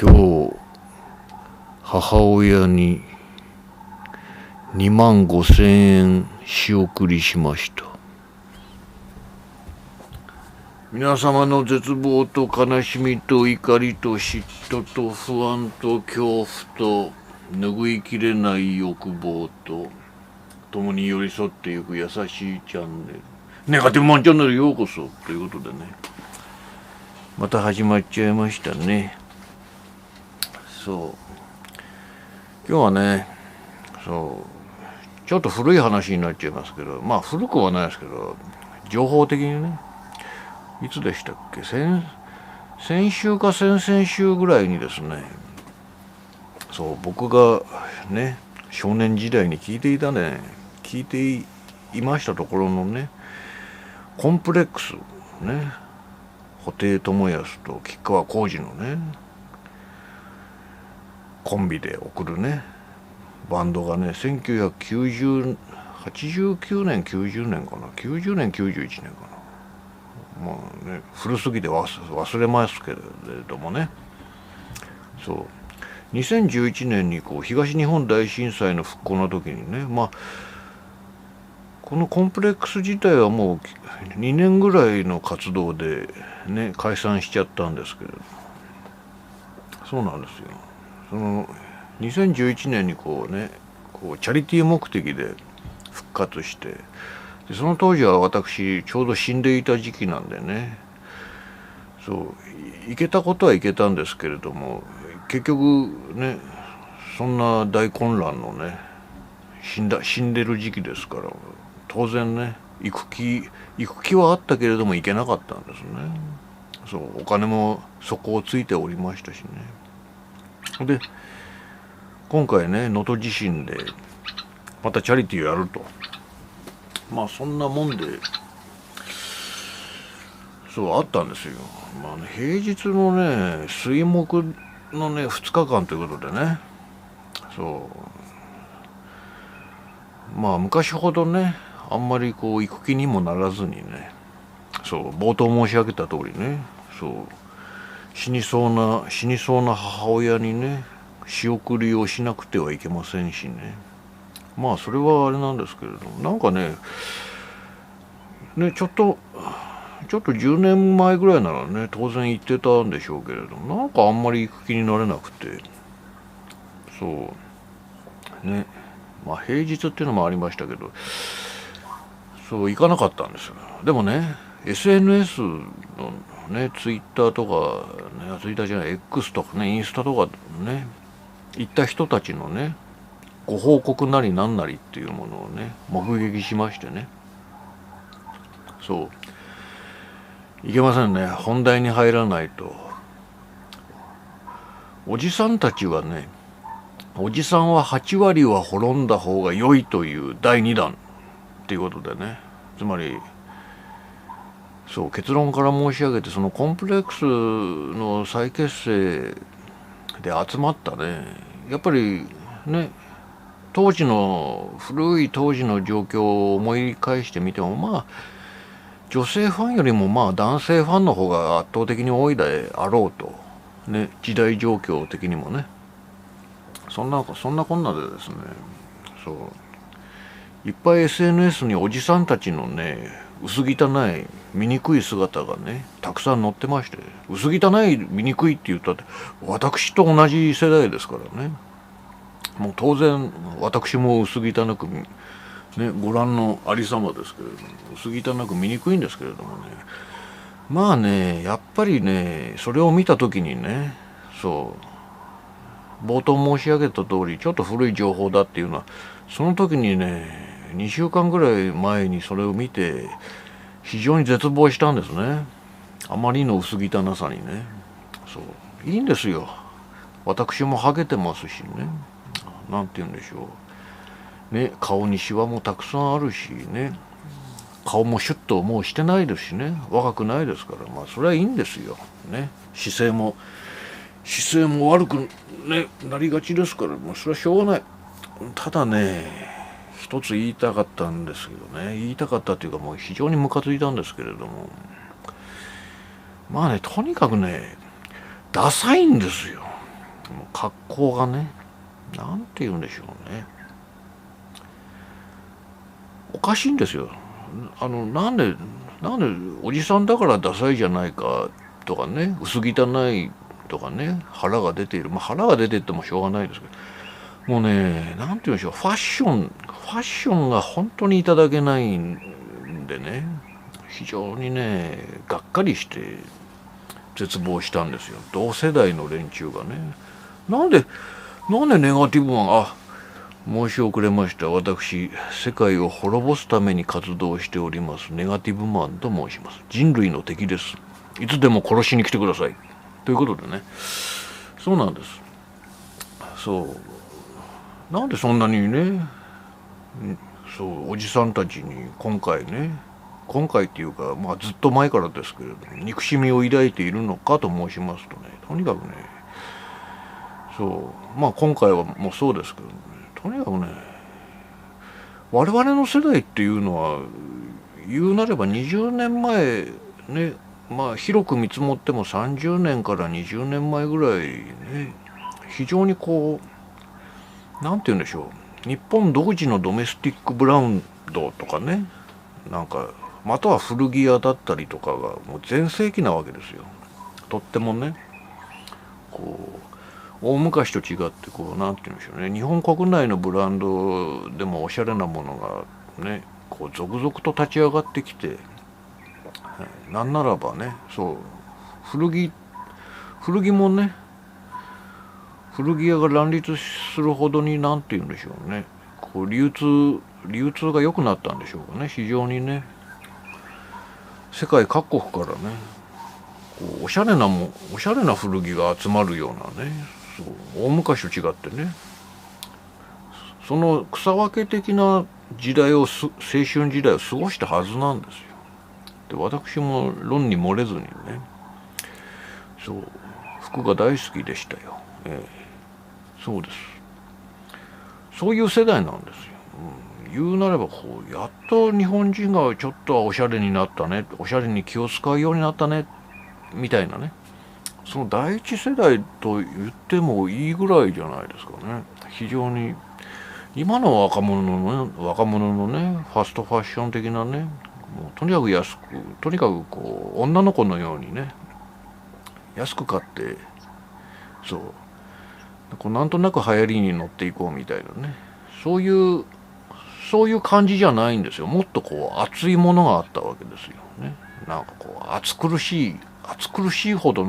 今日母親に25,000円仕送りしました。皆様の絶望と悲しみと怒りと嫉妬と不安と恐怖と拭いきれない欲望と共に寄り添っていく優しいチャンネル、ネガティブマンチャンネルようこそということでね、また始まっちゃいましたね。今日はね、ちょっと古い話になっちゃいますけど、まあ古くはないですけど、情報的にね、いつでしたっけ、先週か先々週ぐらいにですね、僕がね少年時代に聞いていましたところのね、コンプレックスね、布袋寅泰と吉川晃司のねコンビで送るねバンドがね、1989年90年かな、90年91年かな、まあね古すぎて忘れますけれどもね、2011年に東日本大震災の復興の時にね、このコンプレックス自体はもう2年ぐらいの活動でね解散しちゃったんですけれど、そうなんですよ。その2011年にチャリティー目的で復活して、でその当時は私ちょうど死んでいた時期なんでね、行けたことは行けたんですけれども、結局ねそんな大混乱のね死んでる時期ですから、当然ね行く気はあったけれども行けなかったんですね。お金も底をついておりましたしね。で今回ね能登地震でまたチャリティーをやると、そんなもんであったんですよ。平日のね水木のね2日間ということでね、昔ほどねあんまり行く気にもならずにね、冒頭申し上げた通りね、死にそうな母親にね仕送りをしなくてはいけませんしね、それはあれなんですけれども、なんかねちょっと10年前ぐらいならね当然行ってたんでしょうけれども、なんかあんまり行く気になれなくて、平日っていうのもありましたけど、行かなかったんですよ。でもね SNS のねツイッターとかね、ツイッターじゃない X とかねインスタとかね行った人たちのねご報告なりなんなりっていうものをね目撃しましてね、いけませんね。本題に入らないと。おじさんたちはね、おじさんは8割は滅んだ方が良いという第2弾っていうことでね、つまり結論から申し上げて、そのコンプレックスの再結成で集まったね、やっぱりね古い当時の状況を思い返してみても、女性ファンよりも男性ファンの方が圧倒的に多いであろうとね、時代状況的にもね、そんなこんなでですね、いっぱい SNS におじさんたちのね薄汚い醜い姿がねたくさん載ってまして、薄汚い醜いって言ったって私と同じ世代ですからね、もう当然私も薄汚くねご覧のありさまですけれども、薄汚く醜いんですけれどもね、やっぱりねそれを見た時にね、冒頭申し上げた通りちょっと古い情報だっていうのは、その時にね2週間ぐらい前にそれを見て非常に絶望したんですね。あまりの薄汚さにね。いいんですよ、私もハゲてますしね、なんて言うんでしょうね、顔にシワもたくさんあるしね、顔もシュッともうしてないですしね、若くないですから、それはいいんですよね。姿勢も悪くねなりがちですから、それはしょうがない。ただね一つ言いたかったんですけどね、言いたかったっていうかもう非常にムカついたんですけれども、とにかくねダサいんですよ格好がね、なんて言うんでしょうね、おかしいんですよ。なんでおじさんだからダサいじゃないかとかね、薄汚いとかね、腹が出ている、腹が出てってもしょうがないですけど、もうね、なんて言うんでしょう、ファッションが本当にいただけないんでね、非常にね、がっかりして絶望したんですよ。同世代の連中がね、なんでネガティブマン、申し遅れました。私、世界を滅ぼすために活動しております、ネガティブマンと申します。人類の敵です。いつでも殺しに来てください。ということでね、そうなんです。そう。なんでそんなにね、おじさんたちに今回っていうか、ずっと前からですけれども、憎しみを抱いているのかと申しますとね、とにかくね、今回はもうそうですけどね、とにかくね、我々の世代っていうのは、言うなれば20年前ね、広く見積もっても30年から20年前ぐらいね、非常になんて言うんでしょう、日本独自のドメスティックブランドとかね、または古着屋だったりとかがもう全盛期なわけですよ。とってもね、大昔と違って、なんて言うんでしょうね、日本国内のブランドでもおしゃれなものがね、続々と立ち上がってきて、なんならばね、古着もね、古着屋が乱立するほどに、なんて言うんでしょうね、流通が良くなったんでしょうかね、非常にね、世界各国からね、おしゃれな古着が集まるようなね、大昔と違ってね、その草分け的な時代を、青春時代を過ごしたはずなんですよ。で、私も論に漏れずにね、服が大好きでしたよ。そうです。そういう世代なんですよ。言うなればやっと日本人がちょっとはおしゃれになったね、おしゃれに気を使うようになったねみたいなね、その第一世代と言ってもいいぐらいじゃないですかね。非常に今の若者のね、ファストファッション的なね、もうとにかく安く、とにかく女の子のようにね、安く買って、なんとなく流行りに乗っていこうみたいなね、そういう感じじゃないんですよ。もっと熱いものがあったわけですよね。暑苦しいほど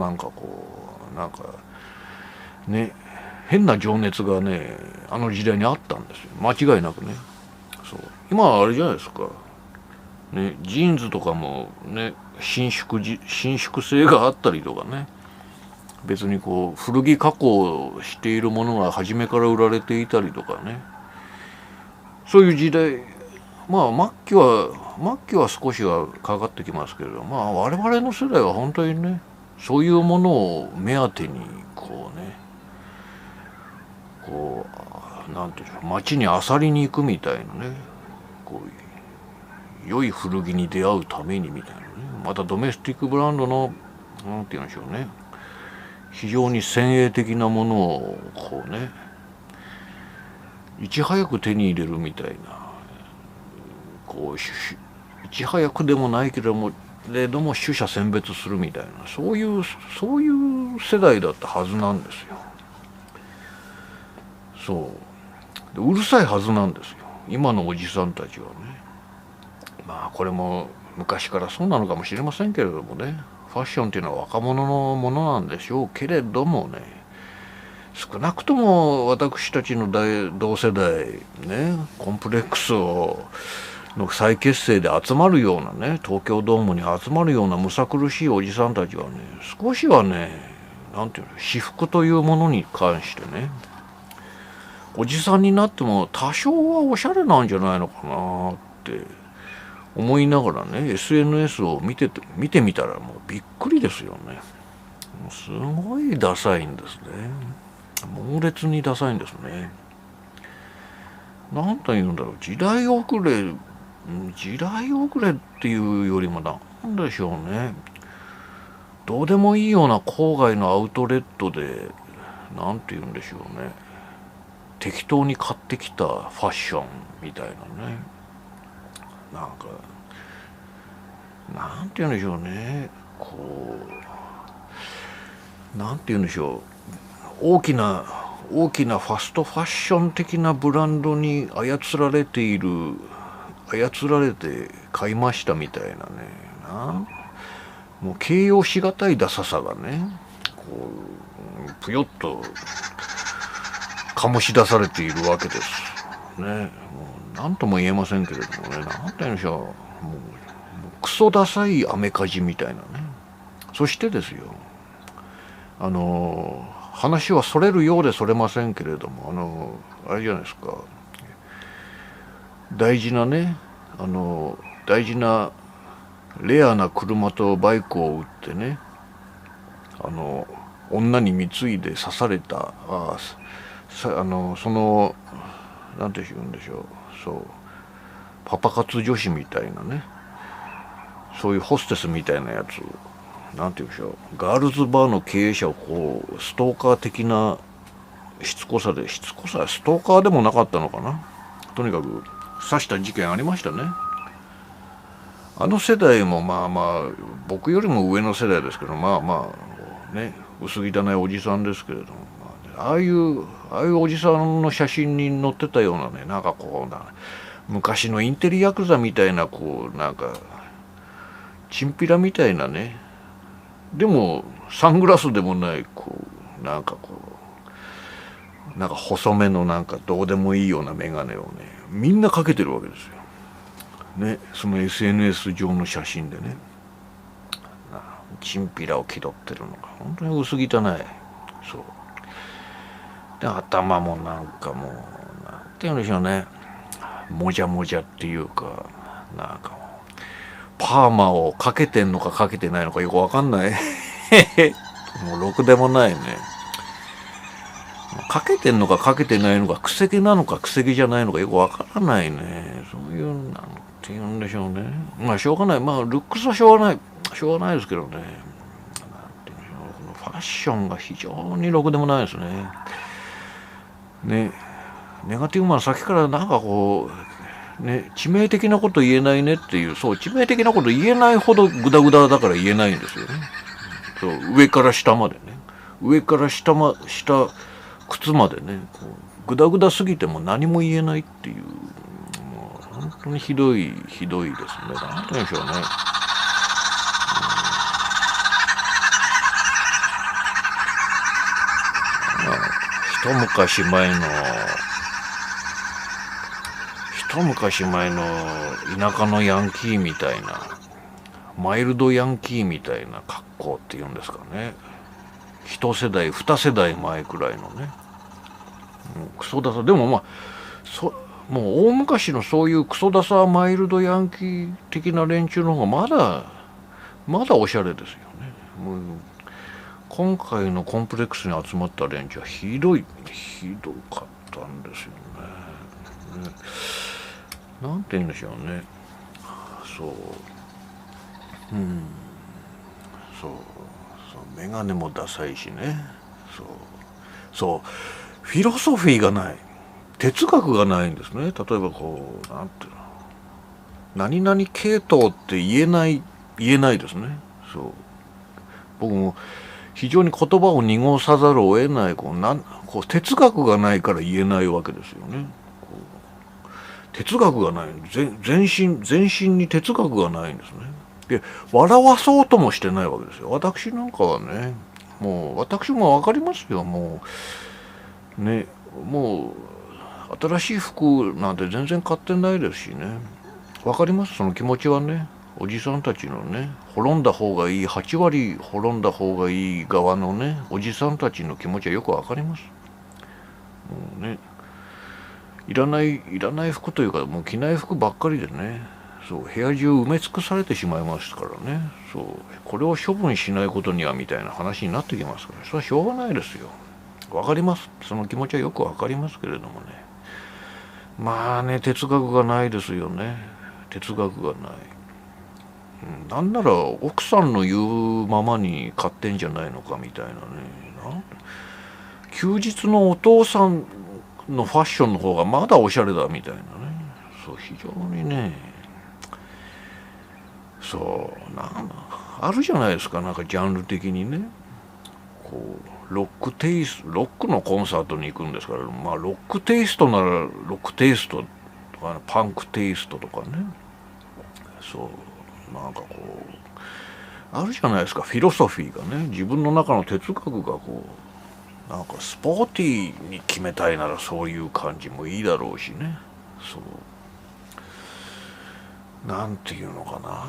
ね、変な情熱がね、あの時代にあったんですよ。間違いなくね。今はあれじゃないですか。ね、ジーンズとかもね、伸縮性があったりとかね。別に古着加工しているものが初めから売られていたりとかね。そういう時代、末期は少しはかかってきますけれど、我々の世代は本当にね、そういうものを目当てになんていうの、街に漁りに行くみたいなね、良い古着に出会うためにみたいなね、またドメスティックブランドのなんていうんでしょうね、非常に先鋭的なものをいち早く手に入れるみたいな、いち早くでもないけれども取捨選別するみたいな、そういう世代だったはずなんですよ。うるさいはずなんですよ、今のおじさんたちはね。これも昔からそうなのかもしれませんけれどもね、ファッションっていうのは若者のものなんでしょうけれどもね、少なくとも私たちの同世代ね、コンプレックスの再結成で集まるようなね、東京ドームに集まるようなむさ苦しいおじさんたちはね、少しはね、なんていうの、私服というものに関してね、おじさんになっても多少はおしゃれなんじゃないのかなって思いながらね、 SNS を見てみたらもうびっくりですよね。すごいダサいんですね。猛烈にダサいんですね。なんというんだろう、時代遅れっていうよりもなんでしょうね、どうでもいいような郊外のアウトレットでなんて言うんでしょうね、適当に買ってきたファッションみたいなね、なんかなんて言うんでしょうね、こうなんて言うんでしょう、大きなファストファッション的なブランドに操られて買いましたみたいなね、もう形容しがたいダサさがね、こうぷよっと醸し出されているわけですね。もう何とも言えませんけれどもね、なんて言うんでしょう、もうクソダサいアメカジみたいなね。そしてですよ、話はそれるようでそれませんけれども、あれじゃないですか、大事なレアな車とバイクを売ってね、女に貢いで刺された、なんて言うんでしょう、そうパパ活女子みたいなね、そういうホステスみたいなやつ、なんて言うんでしょう、ガールズバーの経営者をこうストーカー的なしつこさ、ストーカーでもなかったのかな、とにかく刺した事件ありましたね。あの世代もまあまあ僕よりも上の世代ですけど、まあまあね、薄汚いおじさんですけれども、ああいうおじさんの写真に載ってたようなね、なんかこう昔のインテリヤクザみたいな、こうなんかチンピラみたいなね、でもサングラスでもない、なんか細めのなんかどうでもいいような眼鏡をね、みんなかけてるわけですよね。その SNS 上の写真でね、チンピラを気取ってるのが本当に薄汚い。そうで、頭もなんかもうなんて言うんでしょうね、もじゃもじゃっていうか、なんかパーマをかけてんのかかけてないのかよくわかんないもうろくでもないね。かけてんのかかけてないのか、くせ毛なのかくせ毛じゃないのかよくわからないね。そういう、なんて言うんでしょうね。まあしょうがない。まあルックスはしょうがないですけどね。なんて言うんでしょう、このファッションが非常にろくでもないですね。ね、ネガティブマンさっきからなんかこうね、致命的なこと言えないねっていう、そう致命的なこと言えないほどグダグダだから言えないんですよね。そう上から下までね、上から下靴までね、グダグダすぎても何も言えないっていう、もう本当にひどいですね。なんて言うんでしょうね。一昔前の田舎のヤンキーみたいな、マイルドヤンキーみたいな格好っていうんですかね。一世代二世代前くらいのね、クソダサ。でもまあもう大昔のそういうクソダサマイルドヤンキー的な連中の方がまだおしゃれですよね。もう今回のコンプレックスに集まった連中はひどかったんですよね。なんて言うんでしょうね。そうそうメガネもダサいしね。そうフィロソフィーがない、哲学がないんですね。例えばなんていうの、何々系統って言えないですね。そう僕も非常に言葉を濁さざるを得ない、哲学がないから言えないわけですよね。哲学がない、全身に哲学がないんですね。で笑わそうともしてないわけですよ。私なんかはね、もう私も分かりますよ。もう新しい服なんて全然買ってないですしね。分かります、その気持ちはね。おじさんたちのね、滅んだ方がいい、8割滅んだ方がいい側のね、おじさんたちの気持ちはよく分かります。もうね、いらない服というか、もう着ない服ばっかりでね、そう部屋中埋め尽くされてしまいますからね。そうこれを処分しないことにはみたいな話になってきますから、それはしょうがないですよ。わかります、その気持ちはよくわかりますけれどもね、まあね、哲学がないですよね。哲学がない。なんなら奥さんの言うままに買ってんじゃないのかみたいなね。休日のお父さんのファッションの方がまだおしゃれだみたいなね、そう非常にね、そうあるじゃないですか、なんかジャンル的にね、こうロックのコンサートに行くんですから、まあロックテイストならロックテイストとか、パンクテイストとかね、そうなんかこうあるじゃないですか、フィロソフィーがね、自分の中の哲学がこうなんかスポーティーに決めたいならそういう感じもいいだろうしね、そうなんていうのかな、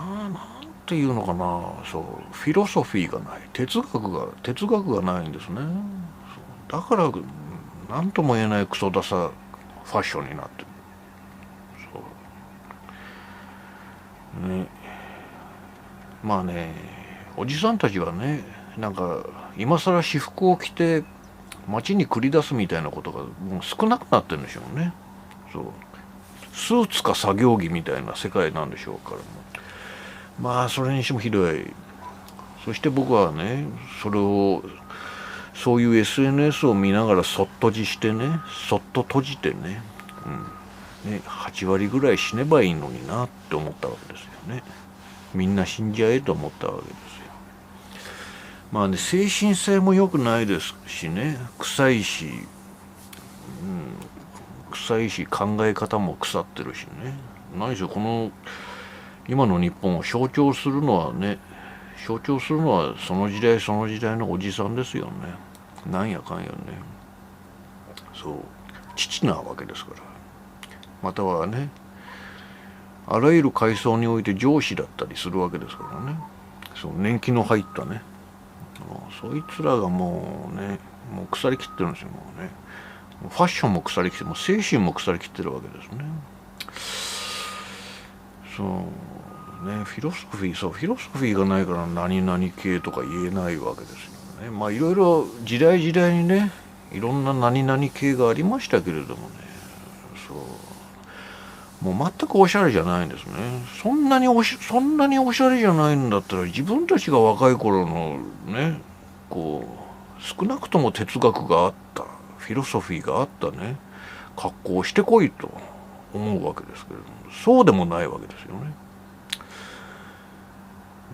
そうフィロソフィーがない、哲学がないんですね。だから何とも言えないクソダサファッションになってる。そうね、まあね、おじさんたちはね、なんか今更私服を着て街に繰り出すみたいなことがもう少なくなってるんでしょうね。そうスーツか作業着みたいな世界なんでしょうから、まあそれにしてもひどい。そして僕はね、そういう SNS を見ながらそっと閉じてね、8割ぐらい死ねばいいのになって思ったわけですよね。みんな死んじゃえと思ったわけですよ。まあね、精神性も良くないですしね、臭いし考え方も腐ってるしね、何しろこの今の日本を象徴するのはその時代その時代のおじさんですよね。なんやかんやね、そう父なわけですから、またはね、あらゆる階層において上司だったりするわけですからね。そう年季の入ったね、そいつらがもう腐りきってるんですよ。もうね、ファッションも腐りきって、もう精神も腐りきってるわけですね。そうね、フィロソフィーがないから何々系とか言えないわけですよね。まあいろいろ時代にね、いろんな何々系がありましたけれどもね、もう全くおしゃれじゃないんですね。そんなにおしゃれじゃないんだったら、自分たちが若い頃のね、こう少なくとも哲学があった、フィロソフィーがあったね、格好をしてこいと思うわけですけれども、そうでもないわけですよね。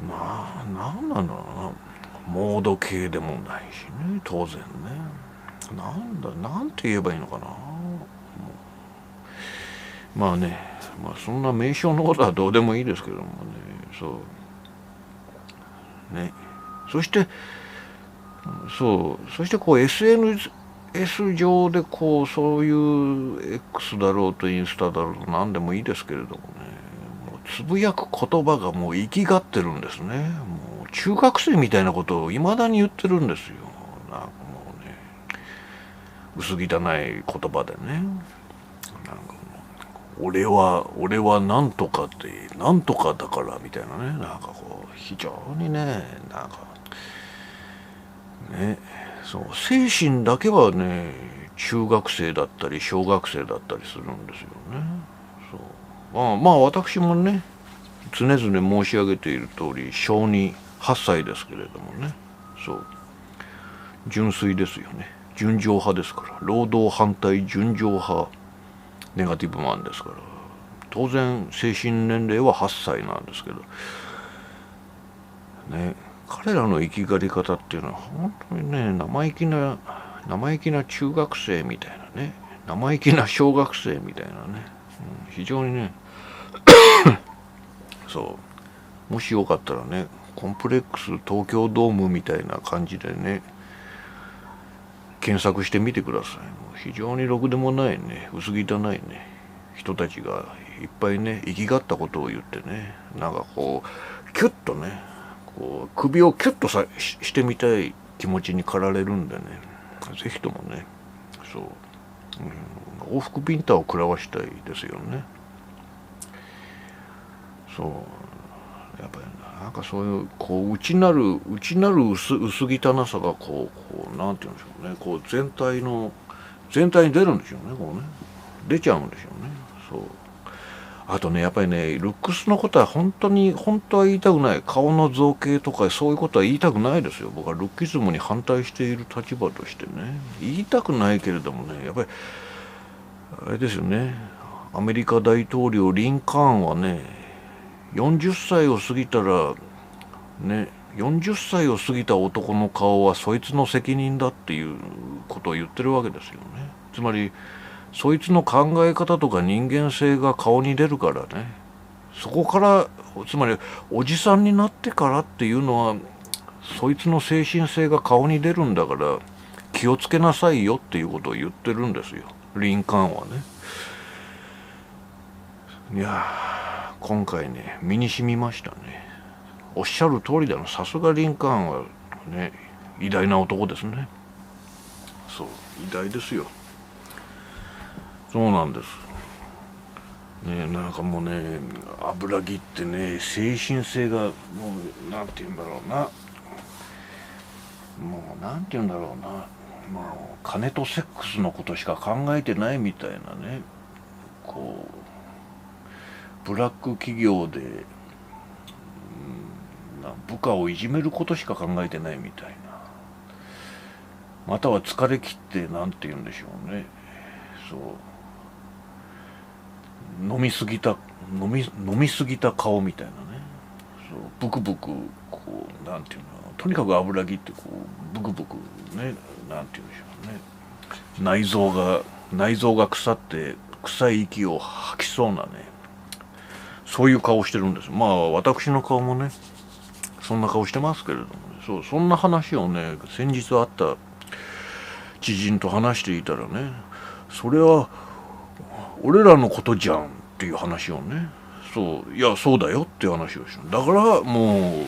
なんなんだろうな、モード系でもないしね、当然ね。なんて言えばいいのかな。まあね、そんな名称のことはどうでもいいですけどもね、そしてこう SNS 上でこうそういう X だろうとインスタだろうと何でもいいですけれどもね、もうつぶやく言葉がもう生きがってるんですね。もう中学生みたいなことをいまだに言ってるんですよ。なんかもうね、薄汚い言葉でね、なんか俺はなんとかってなんとかだからみたいなね、なんかこう非常にね、なんかね、そう精神だけはね、中学生だったり小学生だったりするんですよね。そうまあ私もね、常々申し上げている通り小2、8歳ですけれどもね、そう純粋ですよね。純情派ですから、労働反対純情派ネガティブマンですから、当然精神年齢は8歳なんですけどね、彼らの生きがり方っていうのは本当にね、生意気な中学生みたいなね、生意気な小学生みたいなね、非常にねそうもしよかったらね、コンプレックス東京ドームみたいな感じでね、検索してみてください。非常にろくでもないね、薄汚いね人たちがいっぱいね、生きがったことを言ってね、なんかこうキュッとね、こう首をキュッとしてみたい気持ちに駆られるんでね、ぜひともね、往復ビンタを食らわしたいですよね。やっぱりなんかそういうこう内なる薄汚さがこうなんて言うんでしょうね、こう全体に出るんでしょうね、こうね出ちゃうんでしょうね。あとね、やっぱりね、ルックスのことは本当は言いたくない。顔の造形とかそういうことは言いたくないですよ。僕はルッキズムに反対している立場としてね。言いたくないけれどもね、やっぱり、あれですよね。アメリカ大統領リンカーンはね、40歳を過ぎたら、ね、40歳を過ぎた男の顔はそいつの責任だっていうことを言ってるわけですよね。つまり、そいつの考え方とか人間性が顔に出るからね。そこから、つまりおじさんになってからっていうのはそいつの精神性が顔に出るんだから気をつけなさいよっていうことを言ってるんですよ、リンカーンはね。いやー、今回ね、身に染みましたね。おっしゃる通りだな。さすがリンカーンはね、偉大な男ですね。そう、偉大ですよ。そうなんですね。なんかもうね、油切ってね、精神性がもうなんて言うんだろうな、もうなんて言うんだろうな、もう金とセックスのことしか考えてないみたいなね、こうブラック企業で、部下をいじめることしか考えてないみたいな、または疲れ切ってなんて言うんでしょうね、そう飲みすぎた顔みたいなね、そうブクブクこうなんていうの、とにかく油切ってこうブクブクね、なんて言うんでしょうね、内臓が腐って臭い息を吐きそうなね、そういう顔してるんです。まあ私の顔もねそんな顔してますけれどもね、そんな話をね、先日会った知人と話していたらね、それは俺らのことじゃんっていう話をね、いやそうだよっていう話をした。だからも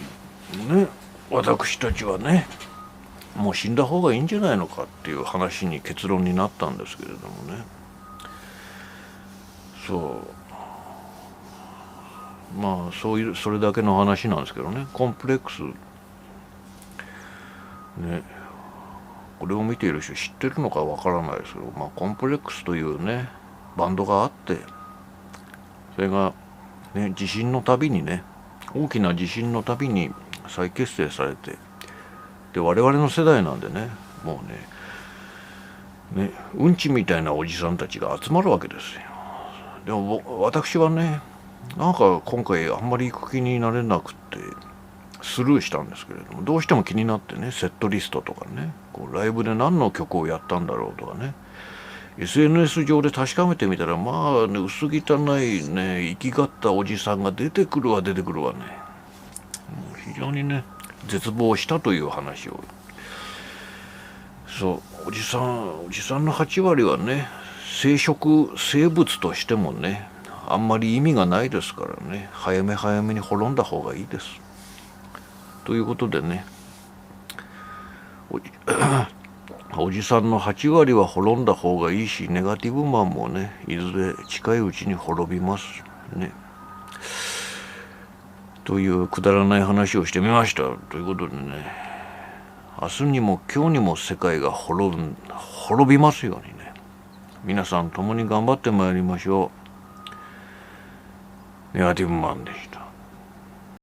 うね、私たちはね、もう死んだ方がいいんじゃないのかっていう話に結論になったんですけれどもね。まあそれだけの話なんですけどね。コンプレックスね、これを見ている人知ってるのかわからないですけど、まあコンプレックスというねバンドがあって、それがね、地震のたびにね、大きな地震のたびに再結成されて、で我々の世代なんでね、もうね、うんちみたいなおじさんたちが集まるわけですよ。でも私はね、なんか今回あんまり行く気になれなくってスルーしたんですけれども、どうしても気になってね、セットリストとかね、こうライブで何の曲をやったんだろうとかね、SNS 上で確かめてみたら、まあね、薄汚いね、生きがったおじさんが出てくるわね。もう非常にね、絶望したという話を。おじさんの8割はね、生物としてもね、あんまり意味がないですからね、早めに滅んだ方がいいです。ということでね、おじさんの8割は滅んだ方がいいし、ネガティブマンもね、いずれ近いうちに滅びますね。というくだらない話をしてみました。ということでね、明日にも今日にも世界が滅びますようにね、皆さん共に頑張ってまいりましょう。ネガティブマンでした。